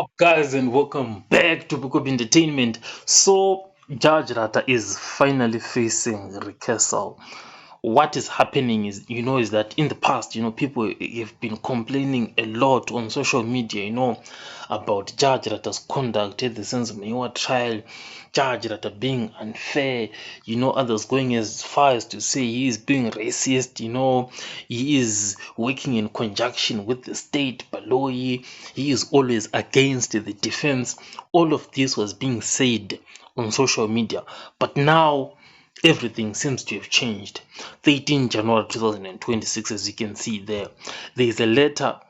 up, guys, and welcome back to Book of Entertainment. So, Judge Rata is finally facing recusal. What is happening is that in the past, people have been complaining a lot on social media, about Judge Rata's conduct at the Senzo Meyiwa trial, Judge Rata being unfair, others going as far as to say he is being racist, he is working in conjunction with the state, Baloyi, he is always against the defense. All of this was being said on social media, but now everything seems to have changed. 13 January 2026, as you can see there is a letter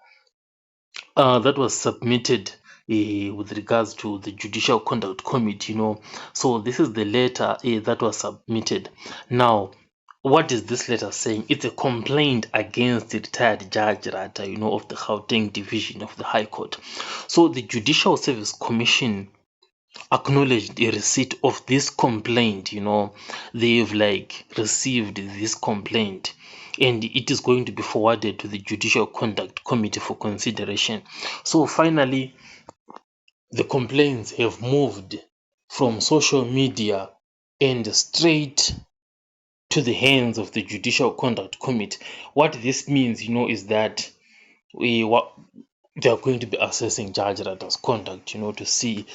that was submitted with regards to the Judicial Conduct Committee, So this is the letter that was submitted. Now, what is this letter saying? It's a complaint against the retired Judge Rata, of the Gauteng Division of the High Court. So the Judicial Service Commission acknowledged the receipt of this complaint. They've received this complaint, and it is going to be forwarded to the Judicial Conduct Committee for consideration. So finally, the complaints have moved from social media and straight to the hands of the Judicial Conduct Committee. What this means, is that they are going to be assessing Judge Rata's conduct, to see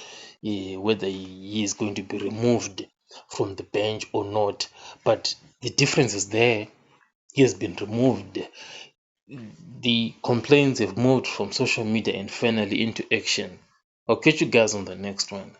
whether he is going to be removed from the bench or not. But the difference is there. He has been removed. The complaints have moved from social media and finally into action. I'll catch you guys on the next one.